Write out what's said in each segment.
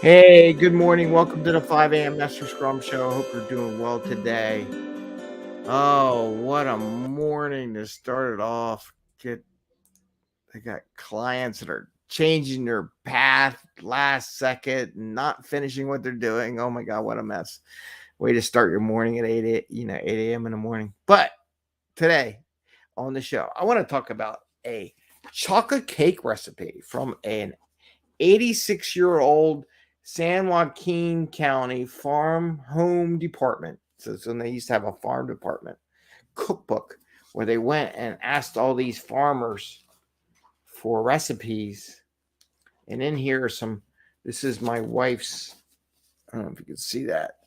Hey, good morning. Welcome to the 5 a.m. Mester Scrum Show. I hope you're doing well today. Oh, what a morning to start it off. I got clients that are changing their path last second and not finishing what they're doing. Oh my God, what a mess. Way to start your morning at 8 a.m. in the morning. But today on the show, I want to talk about a chocolate cake recipe from an 86-year-old San Joaquin County farm home department. So they used to have a farm department cookbook where they went and asked all these farmers for recipes. And in here are this is my wife's, I don't know if you can see that.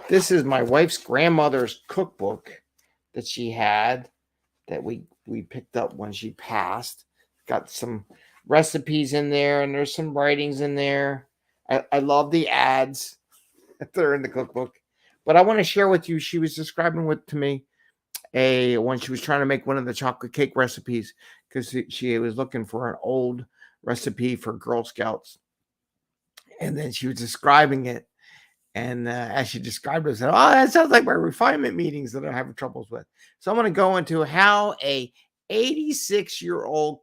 This is my wife's grandmother's cookbook that she had that we picked up when she passed. Got some recipes in there, and there's some writings in there. I love the ads that are in the cookbook, but I want to share with you. She was describing what to me when she was trying to make one of the chocolate cake recipes because she was looking for an old recipe for Girl Scouts, and then she was describing it. And as she described it, I said, "Oh, that sounds like my refinement meetings that I'm having troubles with." So I'm going to go into how a 86-year-old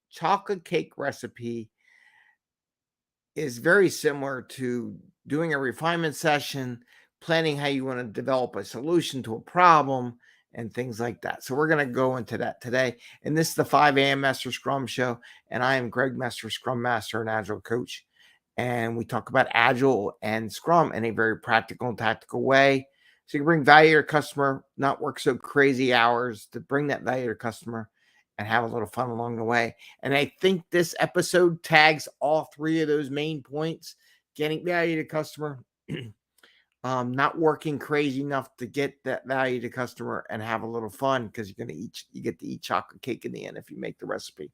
chocolate cake recipe is very similar to doing a refinement session, planning how you want to develop a solution to a problem, and things like that. So we're going to go into that today. And this is the 5 a.m. Mester Scrum Show. And I am Greg Mester, Scrum Master and Agile Coach. And we talk about Agile and Scrum in a very practical and tactical way. So you can bring value to your customer, not work so crazy hours to bring that value to your customer and have a little fun along the way. And I think this episode tags all three of those main points: getting value to customer, not working crazy enough to get that value to customer, and have a little fun because you get to eat chocolate cake in the end if you make the recipe.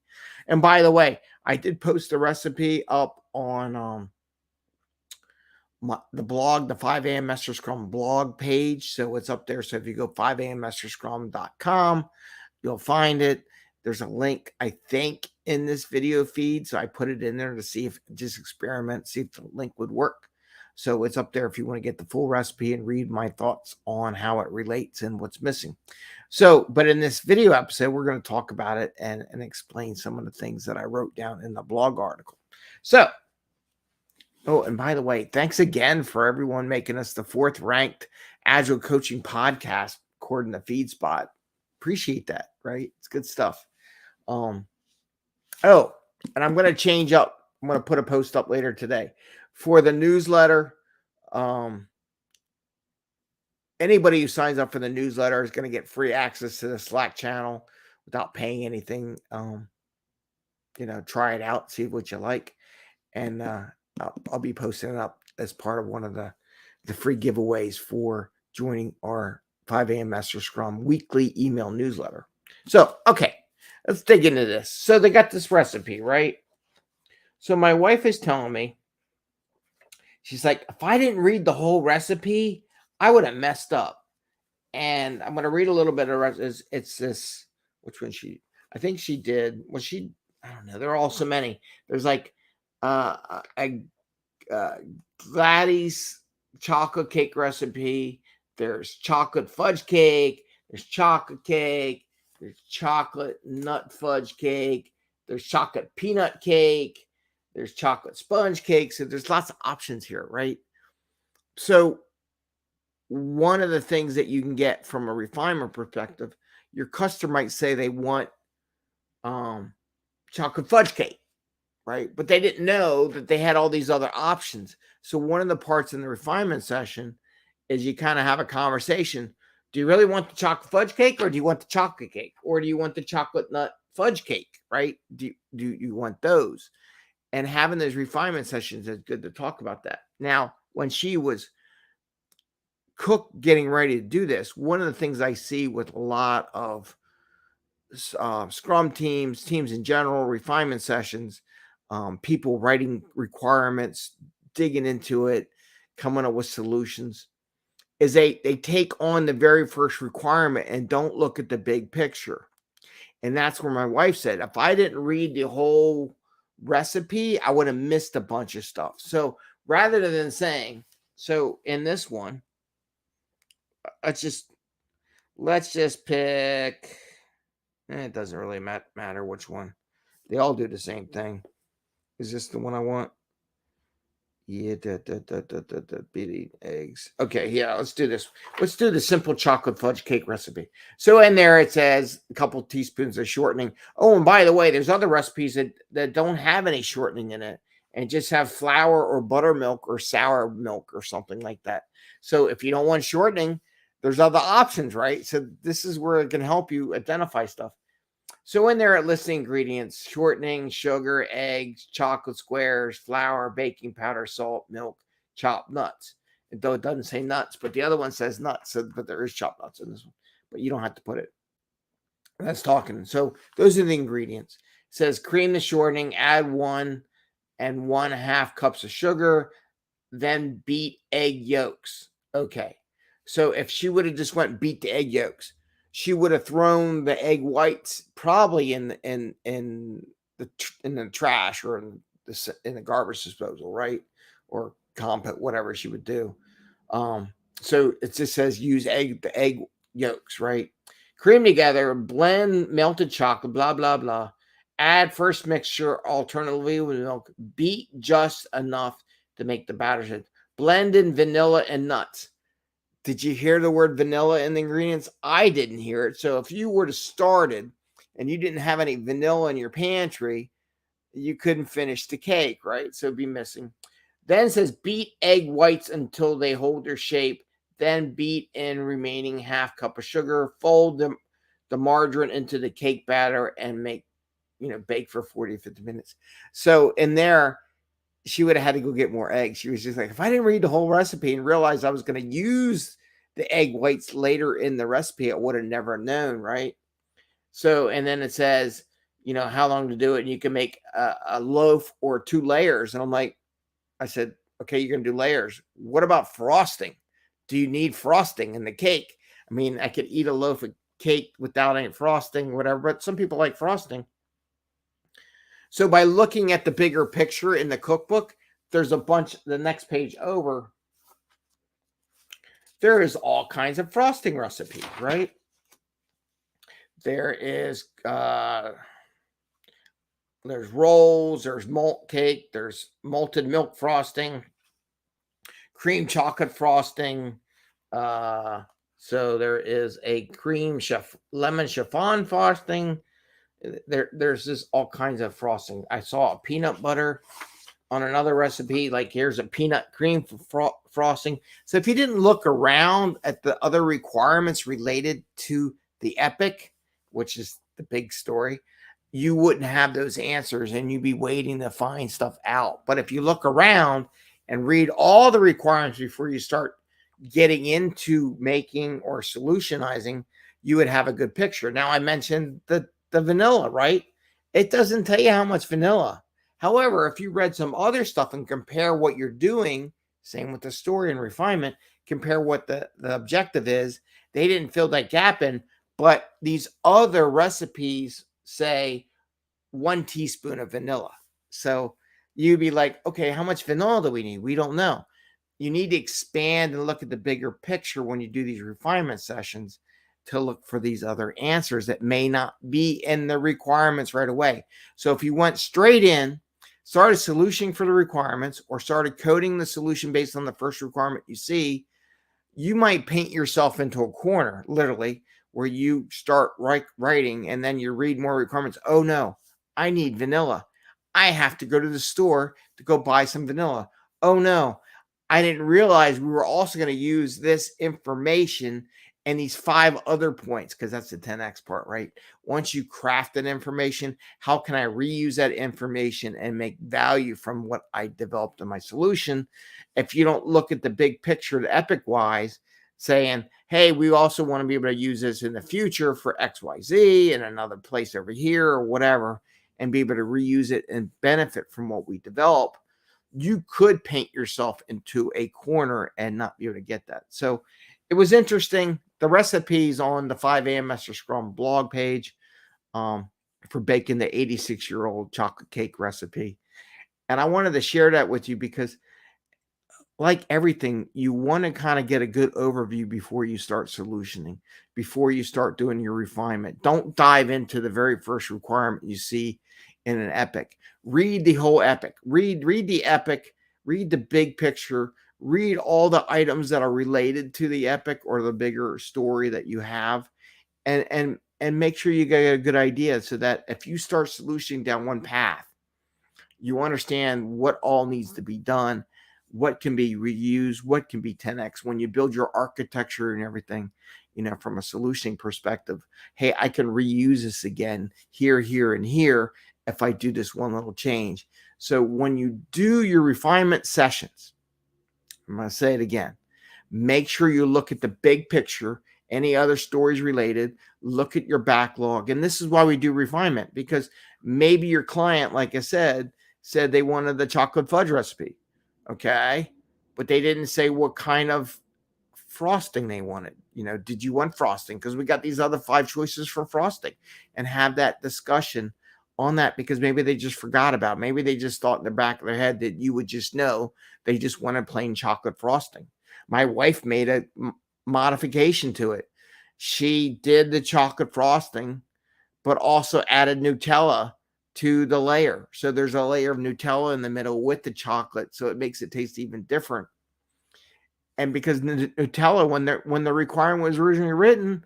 And by the way, I did post the recipe up on the blog, the 5 a.m. Mester Scrum blog page. So it's up there. So if you go 5amMesterScrum.com, you'll find it. There's a link, I think, in this video feed. So I put it in there to see if see if the link would work. So it's up there if you want to get the full recipe and read my thoughts on how it relates and what's missing. So, but in this video episode, we're going to talk about it and explain some of the things that I wrote down in the blog article. So, oh, and by the way, thanks again for everyone making us the 4th ranked Agile coaching podcast according to FeedSpot. Appreciate that, right? It's good stuff. And I'm going to change up. I'm going to put a post up later today for the newsletter. Anybody who signs up for the newsletter is going to get free access to the Slack channel without paying anything. Try it out, see what you like. And I'll be posting it up as part of one of the free giveaways for joining our 5 a.m. Mester Scrum weekly email newsletter. So, okay, let's dig into this. So they got this recipe, right? So my wife is telling me, she's like, if I didn't read the whole recipe, I would have messed up. And I'm going to read a little bit of it. It's this, which one I think she did. Well, I don't know. There are all so many. There's like a Gladys chocolate cake recipe. There's chocolate fudge cake. There's chocolate cake. There's chocolate nut fudge cake. There's chocolate peanut cake. There's chocolate sponge cake. So there's lots of options here, right? So one of the things that you can get from a refinement perspective, your customer might say they want chocolate fudge cake, right? But they didn't know that they had all these other options. So one of the parts in the refinement session is you kind of have a conversation. Do you really want the chocolate fudge cake, or do you want the chocolate cake, or do you want the chocolate nut fudge cake, right? Do you want those? And having those refinement sessions is good to talk about that. Now, when she was getting ready to do this, one of the things I see with a lot of Scrum teams in general, refinement sessions, people writing requirements, digging into it, coming up with solutions, is they take on the very first requirement and don't look at the big picture. And that's where my wife said, if I didn't read the whole recipe, I would have missed a bunch of stuff. So rather than saying, so in this one, let's just pick. It doesn't really matter which one. They all do the same thing. Is this the one I want? Yeah, beating eggs. Okay, yeah, let's do this. Let's do the simple chocolate fudge cake recipe. So in there it says a couple teaspoons of shortening. Oh, and by the way, there's other recipes that don't have any shortening in it and just have flour or buttermilk or sour milk or something like that. So if you don't want shortening, there's other options, right? So this is where it can help you identify stuff. So in there, it lists the ingredients: shortening, sugar, eggs, chocolate squares, flour, baking powder, salt, milk, chopped nuts. And though it doesn't say nuts, but the other one says nuts. So, but there is chopped nuts in this one. But you don't have to put it. That's talking. So those are the ingredients. It says cream the shortening, add 1.5 cups of sugar, then beat egg yolks. Okay. So if she would have just went beat the egg yolks, she would have thrown the egg whites probably in the trash or in the garbage disposal, right? Or compost, whatever she would do. So it just says use the egg yolks, right? Cream together, blend melted chocolate, blah blah blah. Add first mixture alternately with milk. Beat just enough to make the batter. Blend in vanilla and nuts. Did you hear the word vanilla in the ingredients? I didn't hear it. So if you were to started and you didn't have any vanilla in your pantry, you couldn't finish the cake, right? So it'd be missing. Then it says beat egg whites until they hold their shape. Then beat in remaining half cup of sugar. Fold the margarine into the cake batter and bake for 40 50 minutes. So in there, she would have had to go get more eggs. She was just like, if I didn't read the whole recipe and realize I was going to use the egg whites later in the recipe, I would have never known, right? So, and then it says, how long to do it. And you can make a loaf or 2 layers. And I said, okay, you're going to do layers. What about frosting? Do you need frosting in the cake? I mean, I could eat a loaf of cake without any frosting, whatever, but some people like frosting. So by looking at the bigger picture in the cookbook, there's a bunch, the next page over, there is all kinds of frosting recipes, right? There is, there's rolls, there's malt cake, there's malted milk frosting, cream chocolate frosting. So there is a lemon chiffon frosting. There's just all kinds of frosting. I saw a peanut butter on another recipe. Like here's a peanut cream frosting. So if you didn't look around at the other requirements related to the epic, which is the big story, you wouldn't have those answers and you'd be waiting to find stuff out. But if you look around and read all the requirements before you start getting into making or solutionizing, you would have a good picture. Now I mentioned the vanilla, right? It doesn't tell you how much vanilla. However, if you read some other stuff and compare what you're doing, same with the story and refinement, compare what the objective is, they didn't fill that gap in, but these other recipes say 1 teaspoon of vanilla. So you'd be like, okay, how much vanilla do we need? We don't know. You need to expand and look at the bigger picture when you do these refinement sessions to look for these other answers that may not be in the requirements right away. So if you went straight in, started solutioning for the requirements, or started coding the solution based on the first requirement you see, you might paint yourself into a corner, literally, where you start writing and then you read more requirements. Oh no, I need vanilla. I have to go to the store to go buy some vanilla. Oh no, I didn't realize we were also going to use this information and these 5 other points, because that's the 10x part, right? Once you craft that information, how can I reuse that information and make value from what I developed in my solution? If you don't look at the big picture, the epic wise, saying, hey, we also want to be able to use this in the future for XYZ and another place over here or whatever, and be able to reuse it and benefit from what we develop, you could paint yourself into a corner and not be able to get that. So it was interesting. The recipes on the 5 a.m. Mester Scrum blog page for baking the 86-year-old chocolate cake recipe. And I wanted to share that with you because like everything, you want to kind of get a good overview before you start solutioning, before you start doing your refinement. Don't dive into the very first requirement you see in an epic. Read the whole epic. Read the epic, read the big picture, read all the items that are related to the epic or the bigger story that you have, and make sure you get a good idea so that if you start solutioning down one path, you understand what all needs to be done, what can be reused, what can be 10x when you build your architecture and everything, from a solution perspective. Hey, I can reuse this again here, here, and here if I do this one little change. So when you do your refinement sessions, I'm going to say it again, make sure you look at the big picture, any other stories related, look at your backlog. And this is why we do refinement, because maybe your client, like I said they wanted the chocolate fudge recipe. Okay. But they didn't say what kind of frosting they wanted. Did you want frosting? Because we got these other 5 choices for frosting, and have that discussion on that, because maybe they just forgot about it. Maybe they just thought in the back of their head that you would just know they just wanted plain chocolate frosting. My wife made a modification to it. She did the chocolate frosting, but also added Nutella to the layer. So there's a layer of Nutella in the middle with the chocolate, so it makes it taste even different. And because Nutella, when the requirement was originally written,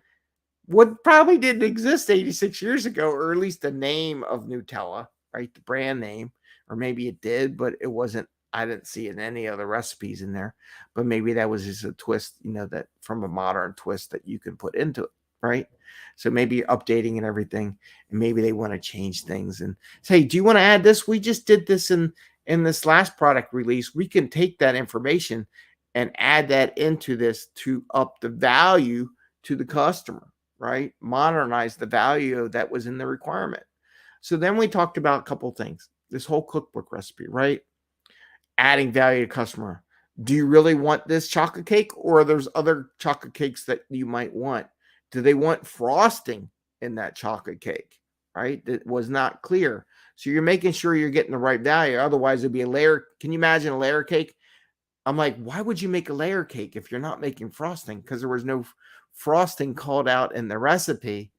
what probably didn't exist 86 years ago, or at least the name of Nutella, right? The brand name, or maybe it did, but it wasn't. I didn't see it in any other recipes in there, but maybe that was just a twist, that from a modern twist that you can put into it, right? So maybe updating and everything, and maybe they want to change things and say, do you want to add this? We just did this in this last product release. We can take that information and add that into this to up the value to the customer, right? Modernize the value that was in the requirement. So then we talked about a couple things. This whole cookbook recipe, right? Adding value to customer. Do you really want this chocolate cake, or there's other chocolate cakes that you might want? Do they want frosting in that chocolate cake, right? That was not clear. So you're making sure you're getting the right value. Otherwise, it'd be a layer. Can you imagine a layer cake? I'm like, why would you make a layer cake if you're not making frosting? Because there was no frosting called out in the recipe.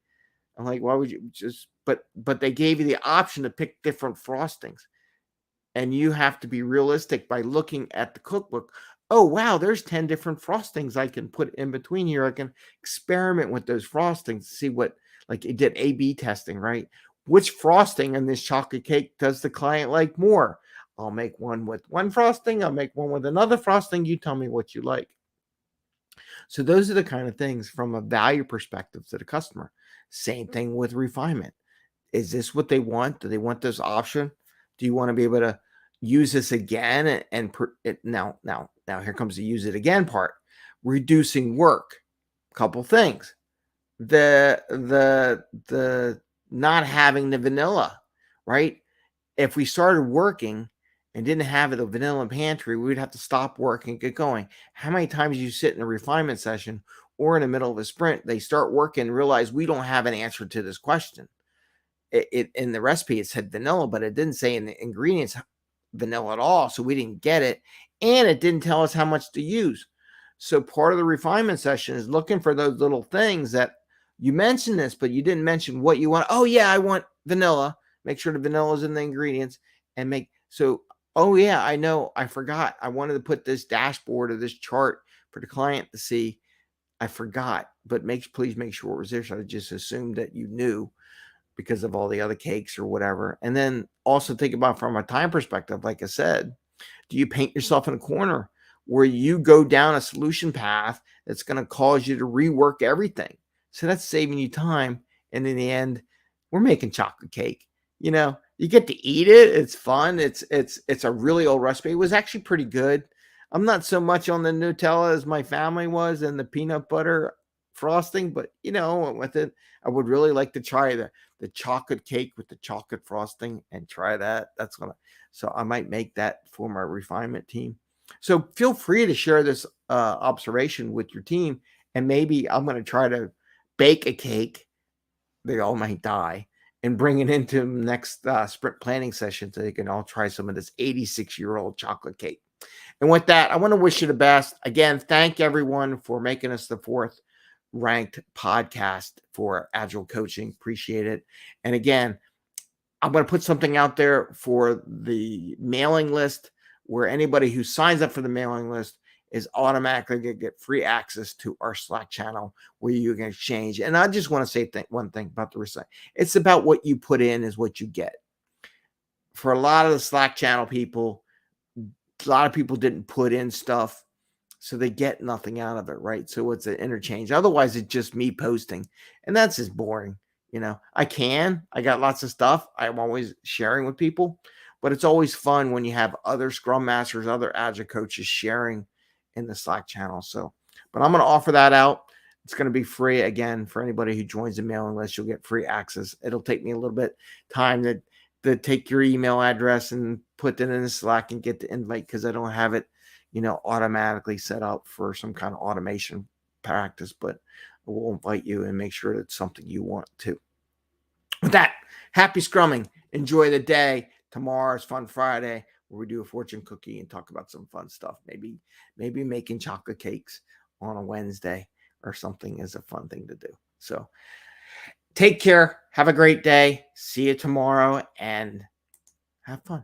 I'm like, why would you just? But they gave you the option to pick different frostings, and you have to be realistic by looking at the cookbook. Oh wow, there's 10 different frostings I can put in between here. I can experiment with those frostings, see what, like it did A/B testing, right? Which frosting in this chocolate cake does the client like more? I'll make one with one frosting. I'll make one with another frosting. You tell me what you like. So those are the kind of things from a value perspective to the customer. Same thing with refinement. Is this what they want? Do they want this option? Do you want to be able to use this again? Now here comes the use it again part. Reducing work. Couple things. The not having the vanilla, right? If we started working and didn't have a vanilla pantry, we would have to stop working and get going. How many times you sit in a refinement session or in the middle of a sprint, they start working and realize we don't have an answer to this question. It in the recipe, it said vanilla, but it didn't say in the ingredients vanilla at all. So we didn't get it. And it didn't tell us how much to use. So part of the refinement session is looking for those little things that you mentioned this, but you didn't mention what you want. Oh yeah, I want vanilla. Make sure the vanilla is in the ingredients and oh yeah, I know. I forgot. I wanted to put this dashboard or this chart for the client to see. I forgot, but please make sure it was there. So I just assumed that you knew because of all the other cakes or whatever. And then also think about from a time perspective, like I said, do you paint yourself in a corner where you go down a solution path that's going to cause you to rework everything? So that's saving you time. And in the end, we're making chocolate cake. You get to eat it. It's fun. It's a really old recipe. It was actually pretty good. I'm not so much on the Nutella as my family was and the peanut butter frosting, but with it, I would really like to try the chocolate cake with the chocolate frosting and try that. So I might make that for my refinement team. So feel free to share this observation with your team, and maybe I'm going to try to bake a cake. They all might die, and bring it into the next sprint planning session so they can all try some of this 86-year-old chocolate cake. And with that, I want to wish you the best. Again, thank everyone for making us the 4th ranked podcast for Agile coaching. Appreciate it. And again, I'm going to put something out there for the mailing list where anybody who signs up for the mailing list is automatically going to get free access to our Slack channel where you can exchange. And I just want to say one thing about the recycle. It's about what you put in is what you get. For a lot of the Slack channel people, a lot of people didn't put in stuff, so they get nothing out of it, right? So it's an interchange. Otherwise, it's just me posting, and that's just boring. I got lots of stuff I'm always sharing with people, but it's always fun when you have other Scrum Masters, other Agile coaches sharing in the Slack channel. So, but I'm going to offer that out. It's going to be free again for anybody who joins the mailing list. You'll get free access. It'll take me a little bit time to take your email address and put it in the Slack and get the invite because I don't have it, automatically set up for some kind of automation practice, but I will invite you and make sure it's something you want to. With that, happy scrumming. Enjoy the day. Tomorrow's Fun Friday where we do a fortune cookie and talk about some fun stuff. Maybe making chocolate cakes on a Wednesday or something is a fun thing to do. So take care. Have a great day. See you tomorrow and have fun.